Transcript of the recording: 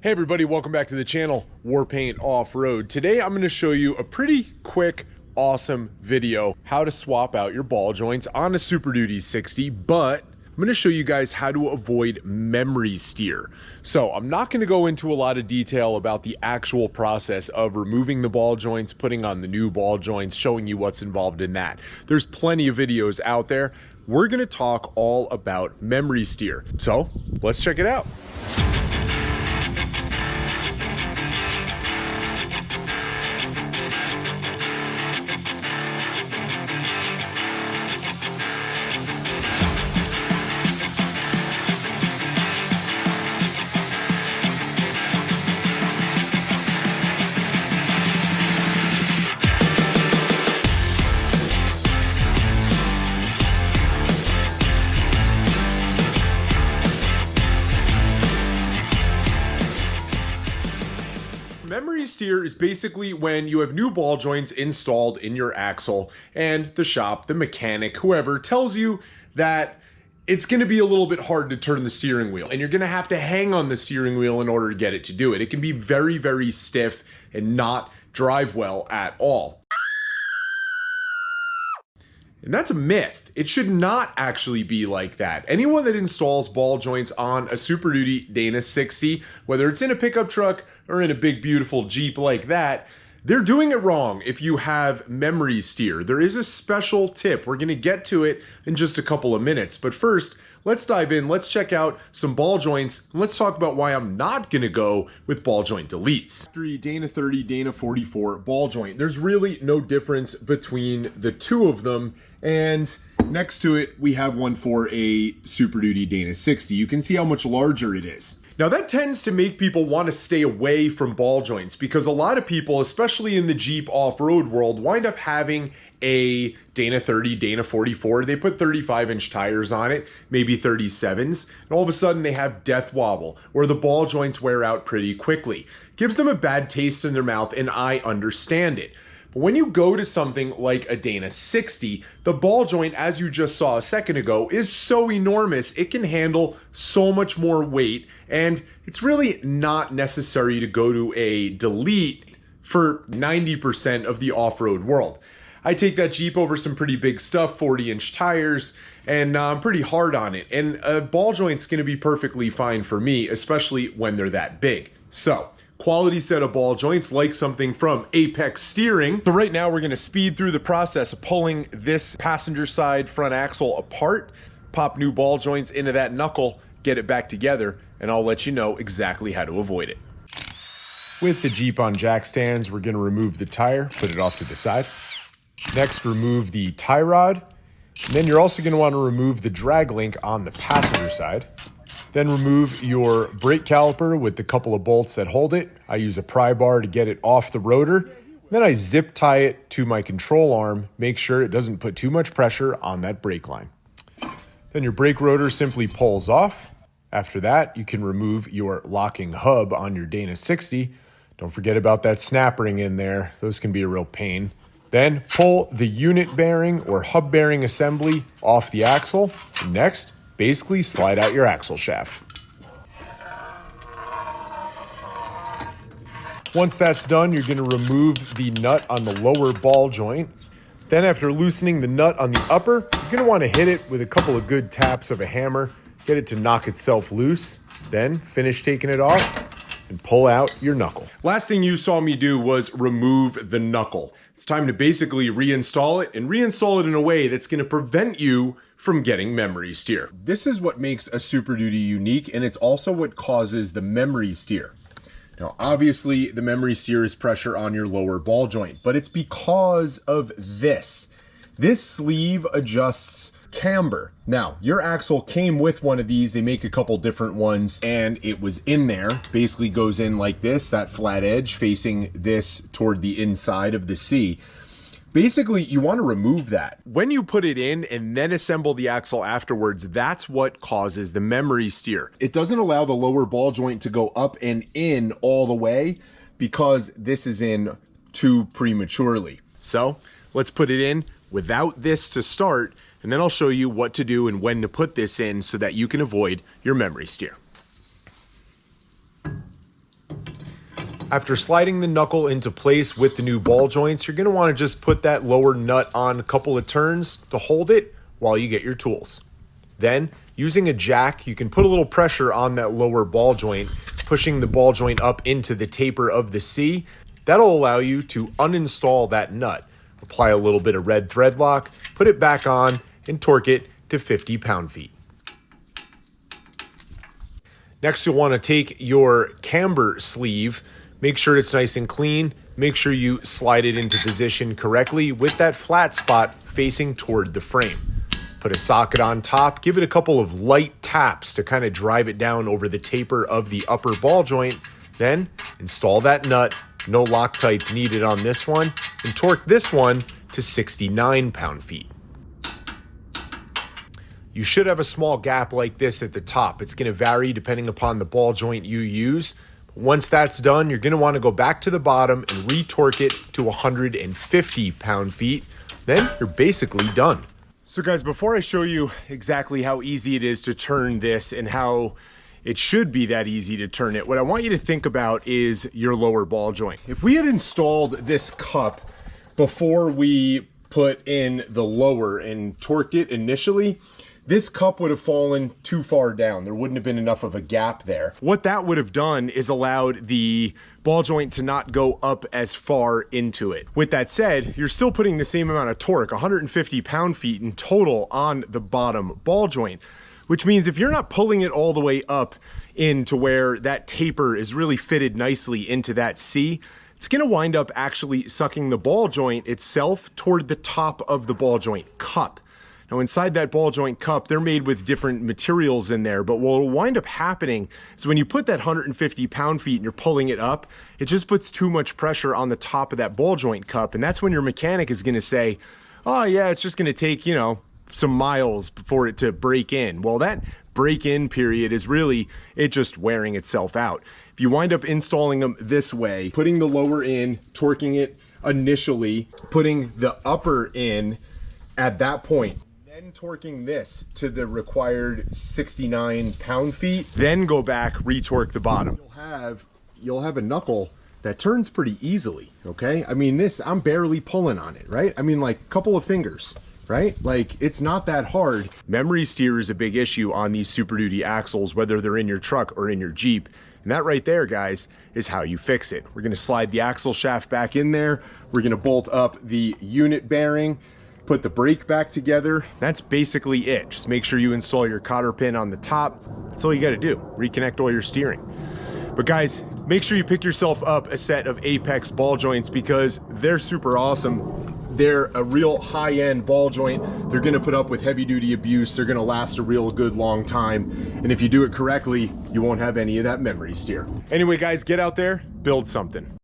Hey everybody, welcome back to the channel, Warpaint Off-Road. Today I'm going to show you a pretty quick, awesome video how to swap out your ball joints on a Superduty 60, but I'm going to show you guys how to avoid memory steer. So I'm not going to go into a lot of detail about the actual process of removing the ball joints, putting on the new ball joints, showing you what's involved in that. There's plenty of videos out there. We're going to talk all about memory steer. So let's check it out. Memory steer is basically when you have new ball joints installed in your axle and the shop, the mechanic, whoever tells you that it's going to be a little bit hard to turn the steering wheel and you're going to have to hang on the steering wheel in order to get it to do it. It can be very, very stiff and not drive well at all. And that's a myth. It should not actually be like that. Anyone that installs ball joints on a Superduty Dana 60, whether it's in a pickup truck or in a big beautiful Jeep like that, they're doing it wrong if you have memory steer. There is a special tip. We're going to get to it in just a couple of minutes. But first, let's dive in. Let's check out some ball joints. Let's talk about why I'm not going to go with ball joint deletes. Dana 30, Dana 44 ball joint. There's really no difference between the two of them. And next to it, we have one for a Superduty Dana 60. You can see how much larger it is. Now that tends to make people want to stay away from ball joints because a lot of people, especially in the Jeep off-road world, wind up having a Dana 30, Dana 44. They put 35-inch tires on it, maybe 37s, and all of a sudden they have death wobble where the ball joints wear out pretty quickly. Gives them a bad taste in their mouth, and I understand it. But when you go to something like a Dana 60, the ball joint, as you just saw a second ago, is so enormous. It can handle so much more weight, and it's really not necessary to go to a delete for 90% of the off-road world. I take that Jeep over some pretty big stuff, 40-inch tires, and I'm pretty hard on it. And a ball joint's gonna be perfectly fine for me, especially when they're that big. So, quality set of ball joints, like something from Apex Steering. So right now we're gonna speed through the process of pulling this passenger side front axle apart, pop new ball joints into that knuckle, get it back together, and I'll let you know exactly how to avoid it. With the Jeep on jack stands, we're gonna remove the tire, put it off to the side. Next, remove the tie rod. And then you're also gonna wanna remove the drag link on the passenger side. Then remove your brake caliper with the couple of bolts that hold it. I use a pry bar to get it off the rotor. Then I zip tie it to my control arm, make sure it doesn't put too much pressure on that brake line. Then your brake rotor simply pulls off. After that, you can remove your locking hub on your Dana 60. Don't forget about that snap ring in there. Those can be a real pain. Then pull the unit bearing or hub bearing assembly off the axle. Next, basically slide out your axle shaft. Once that's done, you're going to remove the nut on the lower ball joint. Then after loosening the nut on the upper, you're going to want to hit it with a couple of good taps of a hammer, get it to knock itself loose, then finish taking it off and pull out your knuckle. Last thing you saw me do was remove the knuckle. It's time to basically reinstall it and reinstall it in a way that's going to prevent you from getting memory steer. This is what makes a Superduty unique, and it's also what causes the memory steer. Now, obviously, the memory steer is pressure on your lower ball joint, but it's because of this. This sleeve adjusts camber. Now, your axle came with one of these. They make a couple different ones, and it was in there. Basically goes in like this, that flat edge facing this toward the inside of the C. Basically, you want to remove that. When you put it in and then assemble the axle afterwards, that's what causes the memory steer. It doesn't allow the lower ball joint to go up and in all the way because this is in too prematurely. So let's put it in without this to start, and then I'll show you what to do and when to put this in so that you can avoid your memory steer. After sliding the knuckle into place with the new ball joints, you're going to want to just put that lower nut on a couple of turns to hold it while you get your tools. Then, using a jack, you can put a little pressure on that lower ball joint, pushing the ball joint up into the taper of the C. That'll allow you to uninstall that nut. Apply a little bit of red thread lock, put it back on, and torque it to 50 pound-feet. Next, you'll want to take your camber sleeve, make sure it's nice and clean, make sure you slide it into position correctly with that flat spot facing toward the frame. Put a socket on top, give it a couple of light taps to kind of drive it down over the taper of the upper ball joint, then install that nut, no Loctites needed on this one, and torque this one to 69 pound-feet. You should have a small gap like this at the top. It's going to vary depending upon the ball joint you use. Once that's done, you're going to want to go back to the bottom and re-torque it to 150 pound-feet. Then you're basically done. So guys, before I show you exactly how easy it is to turn this and how it should be that easy to turn it, what I want you to think about is your lower ball joint. If we had installed this cup before we put in the lower and torqued it initially, this cup would have fallen too far down. There wouldn't have been enough of a gap there. What that would have done is allowed the ball joint to not go up as far into it. With that said, you're still putting the same amount of torque, 150 pound-feet in total on the bottom ball joint, which means if you're not pulling it all the way up into where that taper is really fitted nicely into that C, it's gonna wind up actually sucking the ball joint itself toward the top of the ball joint cup. Now inside that ball joint cup, they're made with different materials in there, but what will wind up happening is when you put that 150 pound-feet and you're pulling it up, it just puts too much pressure on the top of that ball joint cup, and that's when your mechanic is gonna say, oh yeah, it's just gonna take, you know, some miles for it to break in. Well, that break-in period is really it just wearing itself out. If you wind up installing them this way, putting the lower in, torquing it initially, putting the upper in at that point, then torquing this to the required 69 pound-feet, then go back, retorque the bottom. You'll have a knuckle that turns pretty easily, okay? I mean, this, I'm barely pulling on it, right? I mean, like a couple of fingers, right? Like, it's not that hard. Memory steer is a big issue on these Super Duty axles, whether they're in your truck or in your Jeep. And that right there, guys, is how you fix it. We're gonna slide the axle shaft back in there. We're gonna bolt up the unit bearing, put the brake back together. That's basically it. Just make sure you install your cotter pin on the top. That's all you gotta do. Reconnect all your steering. But guys, make sure you pick yourself up a set of Apex ball joints because they're super awesome. They're a real high-end ball joint. They're gonna put up with heavy-duty abuse. They're gonna last a real good long time. And if you do it correctly, you won't have any of that memory steer. Anyway, guys, get out there, build something.